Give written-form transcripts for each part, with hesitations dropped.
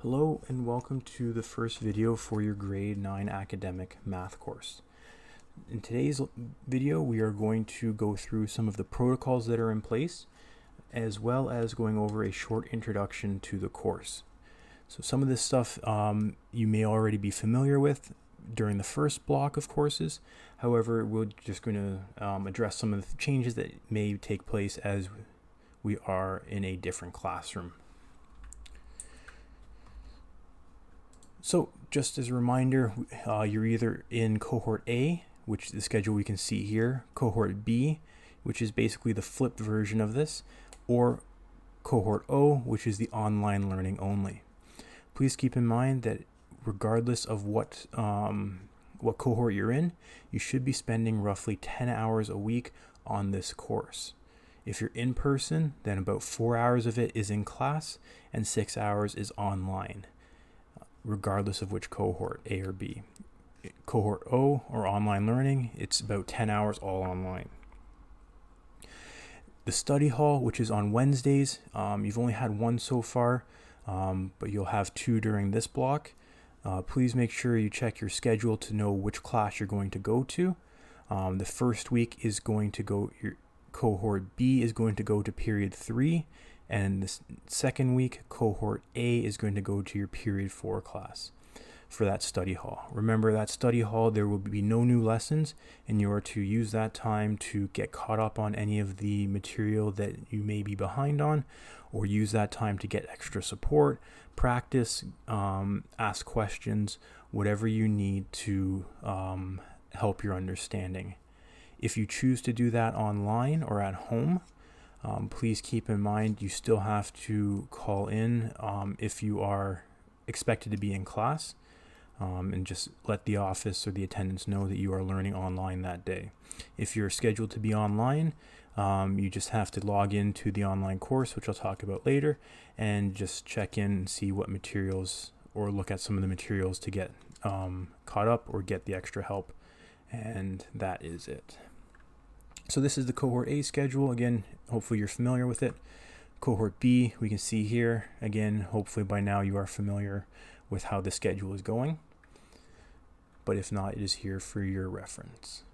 Hello and welcome to the first video for your grade 9 academic math course. In today's video we are going to go through some of the protocols that are in place as well as going over a short introduction to the course. So some of this stuff you may already be familiar with during the first block of courses. However, we're just going to address some of the changes that may take place as we are in a different classroom. So just as a reminder, you're either in cohort A, which is the schedule we can see here, cohort B, which is basically the flipped version of this, or cohort O, which is the online learning only. Please keep in mind that regardless of what cohort you're in, you should be spending roughly 10 hours a week on this course. If you're in person, then about 4 hours of it is in class and 6 hours is online, regardless of which cohort, A or B. Cohort O, or online learning, it's about 10 hours all online. The study hall, which is on Wednesdays, you've only had one so far, but you'll have two during this block. Please make sure you check your schedule to know which class you're going to go to. The first week is going to go, your cohort B is going to go to period 3, and the second week, cohort A is going to go to your period 4 class for that study hall. Remember, that study hall, there will be no new lessons, and you are to use that time to get caught up on any of the material that you may be behind on, or use that time to get extra support, practice, ask questions, whatever you need to help your understanding. If you choose to do that online or at home, please keep in mind you still have to call in if you are expected to be in class, and just let the office or the attendants know that you are learning online that day. If you're scheduled to be online, you just have to log into the online course, which I'll talk about later, and just check in and see what materials, or look at some of the materials to get caught up or get the extra help, and that is it. So this is the cohort A schedule. Again, hopefully you're familiar with it. Cohort B, we can see here. Again, hopefully by now you are familiar with how the schedule is going. But if not, it is here for your reference.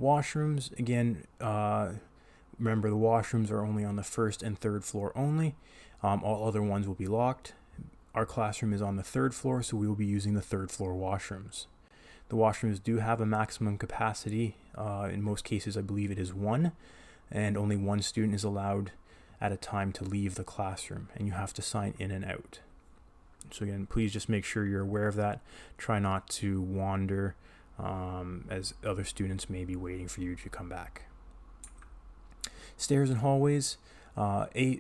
Washrooms, again, remember the washrooms are only on the first and third floor only. All other ones will be locked. Our classroom is on the third floor, so we will be using the third floor washrooms. The washrooms do have a maximum capacity. In most cases, I believe it is 1, and only 1 student is allowed at a time to leave the classroom, and you have to sign in and out. So again, please just make sure you're aware of that. Try not to wander as other students may be waiting for you to come back. Stairs and hallways.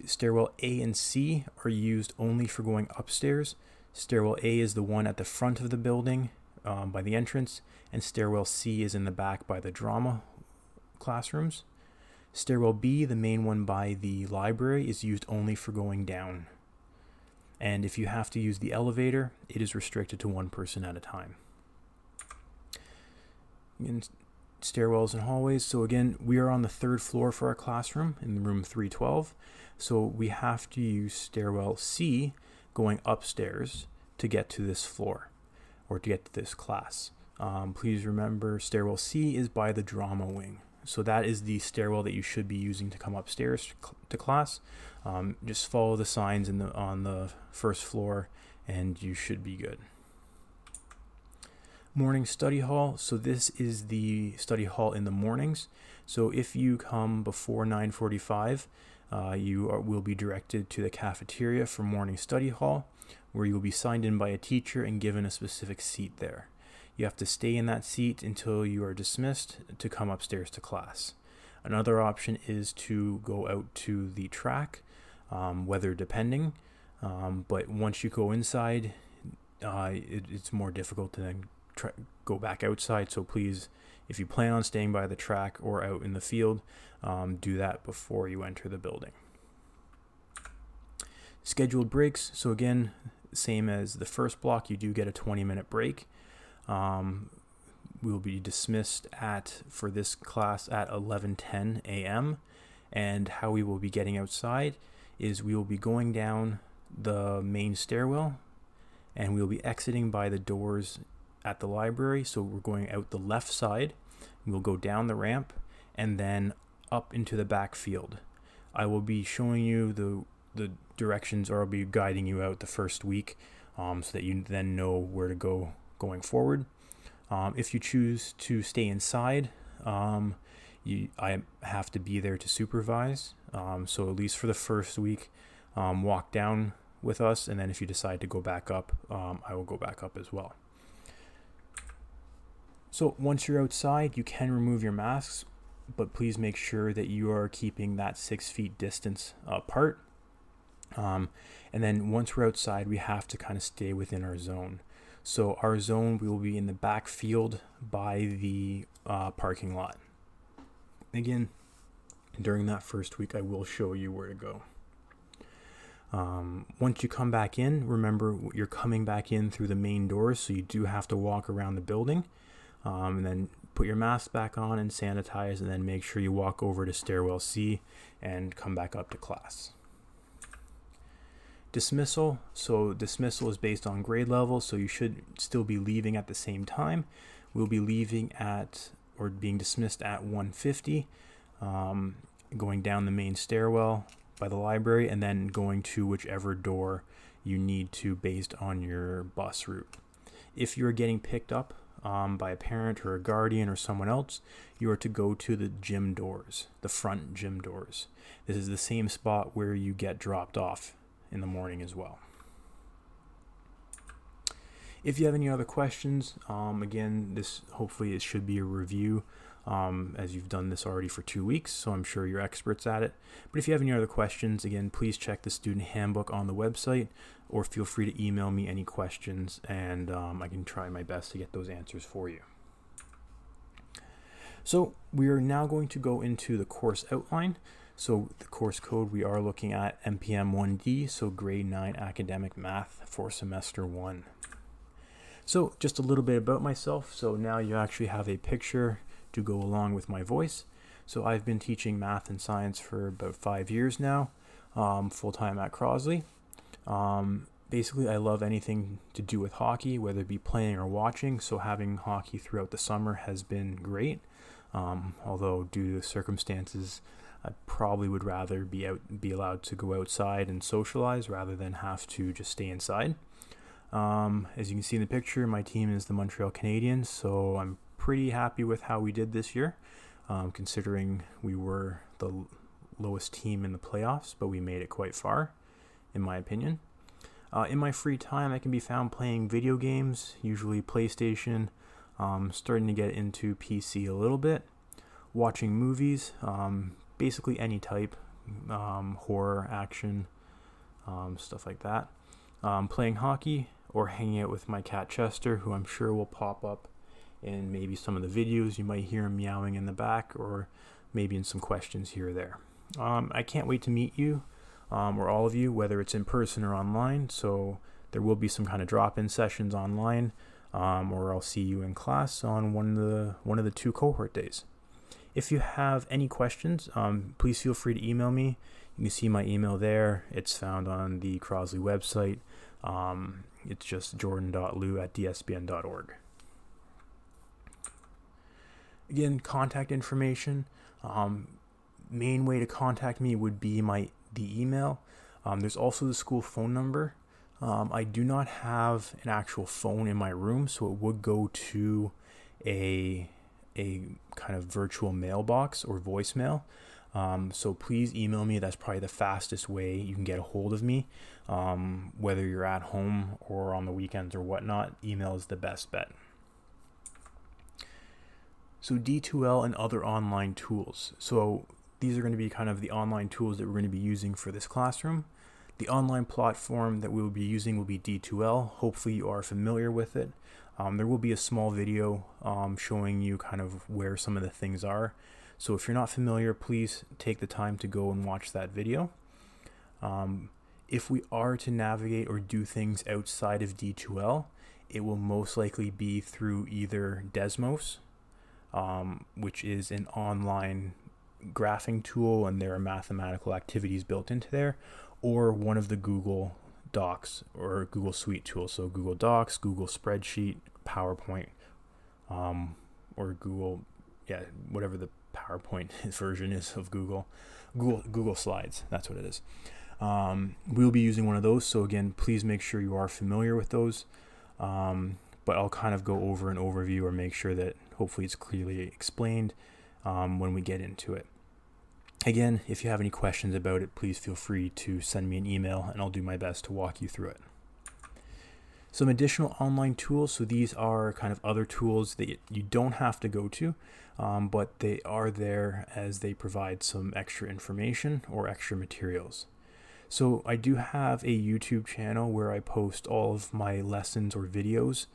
Stairwell A and C are used only for going upstairs. Stairwell A is the one at the front of the building, by the entrance, and stairwell C is in the back by the drama classrooms. Stairwell B, the main one by the library, is used only for going down. And if you have to use the elevator, it is restricted to 1 person at a time. Again, stairwells and hallways. So again, we are on the 3rd floor for our classroom in room 312. So we have to use stairwell C going upstairs to get to this floor, or to get to this class. Please remember, stairwell C is by the drama wing. So that is the stairwell that you should be using to come upstairs to class. Just follow the signs on the 1st floor and you should be good. Morning study hall. So this is the study hall in the mornings. So if you come before 9:45, you will be directed to the cafeteria for morning study hall, where you will be signed in by a teacher and given a specific seat there. You have to stay in that seat until you are dismissed to come upstairs to class. Another option is to go out to the track, weather depending, but once you go inside, it's more difficult to then go back outside. So please, if you plan on staying by the track or out in the field, do that before you enter the building. Scheduled breaks. So again, same as the first block, you do get a 20-minute break. We will be dismissed for this class at 11:10 a.m. And how we will be getting outside is we will be going down the main stairwell, and we'll be exiting by the doors at the library. So we're going out the left side. We'll go down the ramp and then up into the back field. I will be showing you the directions, or I'll be guiding you out the first week, so that you then know where to go going forward. If you choose to stay inside, I have to be there to supervise. So at least for the first week, walk down with us, and then if you decide to go back up, I will go back up as well. So once you're outside, you can remove your masks, but please make sure that you are keeping that 6 feet distance apart. And then once we're outside, we have to kind of stay within our zone. So our zone will be in the back field by the parking lot. Again, during that first week, I will show you where to go. Once you come back in, remember you're coming back in through the main doors, so you do have to walk around the building, and then put your mask back on and sanitize, and then make sure you walk over to stairwell C and come back up to class. Dismissal. So dismissal is based on grade level, so you should still be leaving at the same time. We'll be leaving at, or being dismissed at 1:50, going down the main stairwell by the library, and then going to whichever door you need to based on your bus route. If you're getting picked up by a parent or a guardian or someone else, you are to go to the gym doors, the front gym doors. This is the same spot where you get dropped off in the morning as well. If you have any other questions, again, this hopefully it should be a review, as you've done this already for 2 weeks, so I'm sure you're experts at it. But if you have any other questions, again, please check the student handbook on the website, or feel free to email me any questions, and I can try my best to get those answers for you. So we are now going to go into the course outline. So the course code, we are looking at MPM 1D, so grade 9 academic math for semester 1. So just a little bit about myself. So now you actually have a picture to go along with my voice. So I've been teaching math and science for about 5 years now, full-time at Crosley. Basically, I love anything to do with hockey, whether it be playing or watching. So having hockey throughout the summer has been great. Although due to circumstances, I probably would rather be allowed to go outside and socialize rather than have to just stay inside. As you can see in the picture, my team is the Montreal Canadiens, so I'm pretty happy with how we did this year, considering we were the lowest team in the playoffs, but we made it quite far, in my opinion. In my free time, I can be found playing video games, usually PlayStation, starting to get into PC a little bit, watching movies, basically any type, horror, action, stuff like that, playing hockey, or hanging out with my cat Chester, who I'm sure will pop up in maybe some of the videos. You might hear him meowing in the back, or maybe in some questions here or there. I can't wait to meet you, or all of you, whether it's in person or online. So there will be some kind of drop-in sessions online, or I'll see you in class on one of the 2 cohort days. If you have any questions, please feel free to email me. You can see my email there. It's found on the Crosley website. It's just jordan.liu@dsbn.org. Again, contact information. Main way to contact me would be the email. There's also the school phone number. I do not have an actual phone in my room, so it would go to a kind of virtual mailbox or voicemail. So please email me. That's probably the fastest way you can get a hold of me. Whether you're at home or on the weekends or whatnot, email is the best bet. So D2L and other online tools. So these are going to be kind of the online tools that we're going to be using for this classroom. The online platform that we will be using will be D2L. Hopefully you are familiar with it. There will be a small video showing you kind of where some of the things are. So if you're not familiar, please take the time to go and watch that video. If we are to navigate or do things outside of D2L, it will most likely be through either Desmos, which is an online graphing tool, and there are mathematical activities built into there, or one of the Google Docs or Google Suite tools. So Google Docs, Google Spreadsheet, PowerPoint, or Google, whatever the PowerPoint version is of Google Slides. That's what it is. We'll be using one of those. So again, please make sure you are familiar with those. But I'll kind of go over an overview or make sure that hopefully it's clearly explained when we get into it. Again, if you have any questions about it, please feel free to send me an email and I'll do my best to walk you through it. Some additional online tools. So these are kind of other tools that you don't have to go to, but they are there as they provide some extra information or extra materials. So I do have a YouTube channel where I post all of my lessons or videos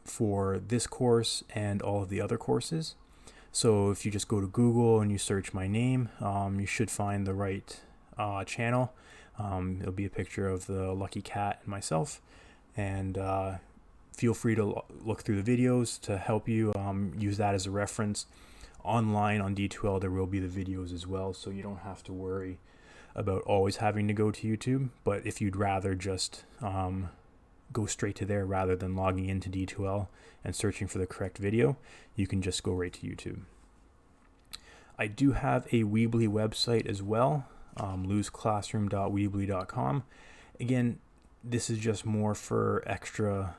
for this course and all of the other courses. So if you just go to Google and you search my name, you should find the right channel. It'll be a picture of the lucky cat and myself. And feel free to look through the videos to help you use that as a reference. Online on D2L, there will be the videos as well, so you don't have to worry about always having to go to YouTube. But if you'd rather just go straight to there rather than logging into D2L and searching for the correct video, you can just go right to YouTube. I do have a Weebly website as well, loseclassroom.weebly.com. Again, this is just more for extra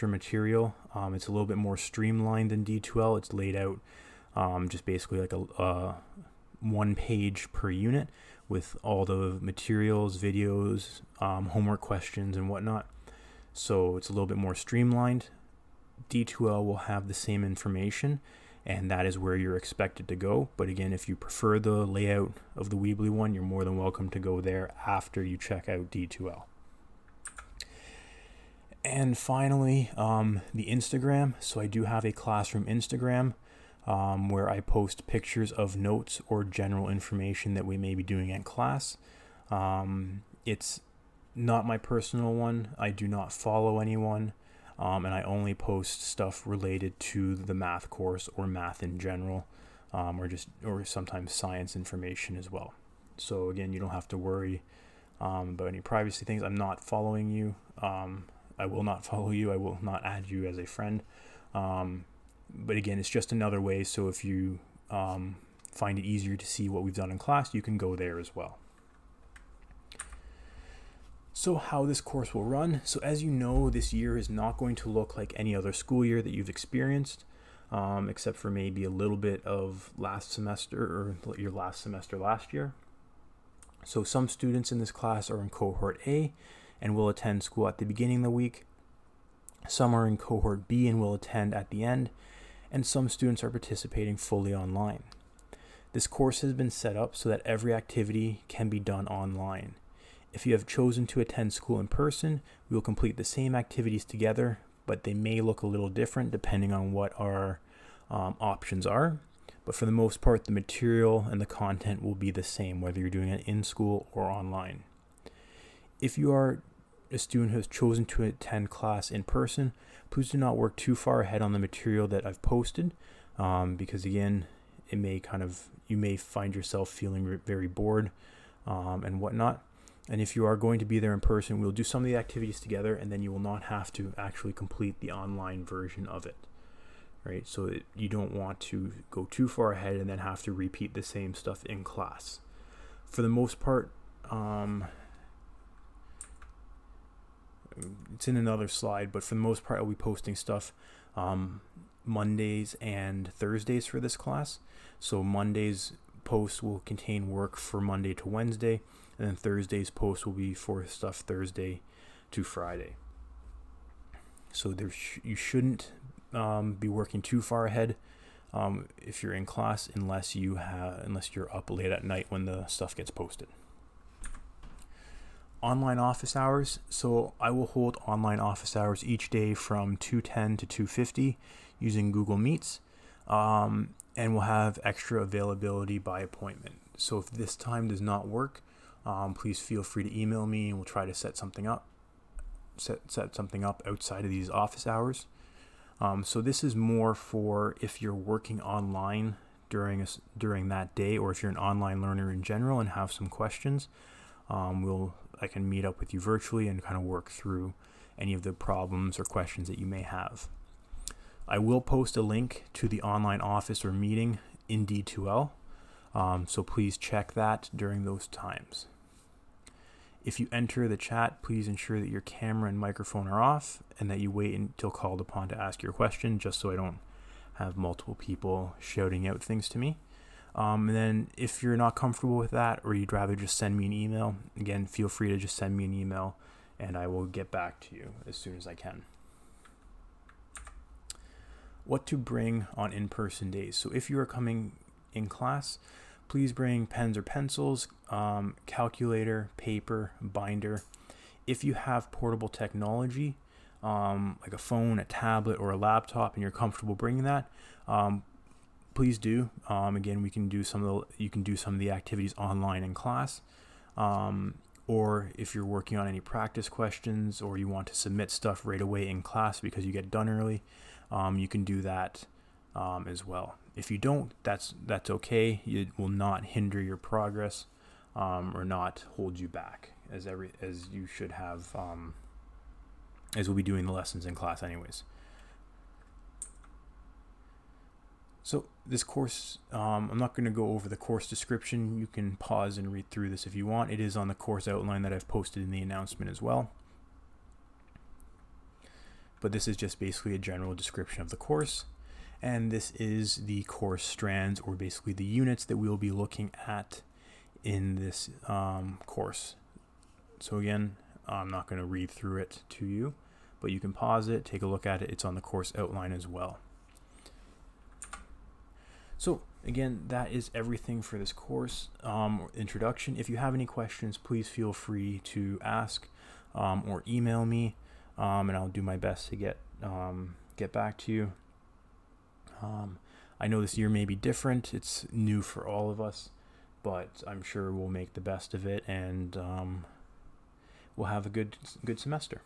material. It's a little bit more streamlined than D2L. It's laid out just basically like a one page per unit with all the materials, videos, homework questions, and whatnot. So it's a little bit more streamlined. D2L will have the same information, and that is where you're expected to go. But again, if you prefer the layout of the Weebly one, you're more than welcome to go there after you check out D2L. And finally, the Instagram. So I do have a classroom Instagram where I post pictures of notes or general information that we may be doing in class. It's not my personal one. I do not follow anyone, and I only post stuff related to the math course or math in general, or sometimes science information as well. So again, you don't have to worry about any privacy things. I'm not following you. I will not follow you. I will not add you as a friend. But again, it's just another way. So if you find it easier to see what we've done in class, you can go there as well. So how this course will run. So as you know, this year is not going to look like any other school year that you've experienced, except for maybe a little bit of last semester or your last semester last year. So some students in this class are in cohort A and will attend school at the beginning of the week. Some are in cohort B and will attend at the end, and some students are participating fully online. This course has been set up so that every activity can be done online. If you have chosen to attend school in person, we will complete the same activities together, but they may look a little different depending on what our options are. But for the most part, the material and the content will be the same, whether you're doing it in school or online. If you are a student who has chosen to attend class in person, please do not work too far ahead on the material that I've posted, because again, you may find yourself feeling very bored and whatnot. And if you are going to be there in person, we'll do some of the activities together, and then you will not have to actually complete the online version of it. Right? So you don't want to go too far ahead and then have to repeat the same stuff in class. For the most part, it's in another slide, but for the most part, I'll be posting stuff Mondays and Thursdays for this class. So Monday's post will contain work for Monday to Wednesday, and then Thursday's post will be for stuff Thursday to Friday. So you shouldn't be working too far ahead if you're in class, unless you're up late at night when the stuff gets posted. Online office hours. So I will hold online office hours each day from 2:10 to 2:50 using Google Meets, and we'll have extra availability by appointment. So if this time does not work, please feel free to email me and we'll try to set something up outside of these office hours. So this is more for if you're working online during that day, or if you're an online learner in general and have some questions. We'll I can meet up with you virtually and kind of work through any of the problems or questions that you may have. I will post a link to the online office or meeting in D2L, so please check that during those times. If you enter the chat, please ensure that your camera and microphone are off and that you wait until called upon to ask your question, just so I don't have multiple people shouting out things to me. And then if you're not comfortable with that, or you'd rather just send me an email, again, feel free to just send me an email and I will get back to you as soon as I can. What to bring on in-person days. So if you are coming in class, please bring pens or pencils, calculator, paper, binder. If you have portable technology, like a phone, a tablet, or a laptop, and you're comfortable bringing that, please do. Again, you can do some of the activities online in class, or if you're working on any practice questions, or you want to submit stuff right away in class because you get done early, you can do that as well. If you don't, that's okay. It will not hinder your progress or not hold you back, as you should have, as we'll be doing the lessons in class anyways. So this course, I'm not going to go over the course description. You can pause and read through this if you want. It is on the course outline that I've posted in the announcement as well. But this is just basically a general description of the course. And this is the course strands, or basically the units that we'll be looking at in this course. So again, I'm not going to read through it to you, but you can pause it, take a look at it. It's on the course outline as well. So again, that is everything for this course introduction. If you have any questions, please feel free to ask or email me, and I'll do my best to get back to you. I know this year may be different. It's new for all of us, but I'm sure we'll make the best of it, and we'll have a good semester.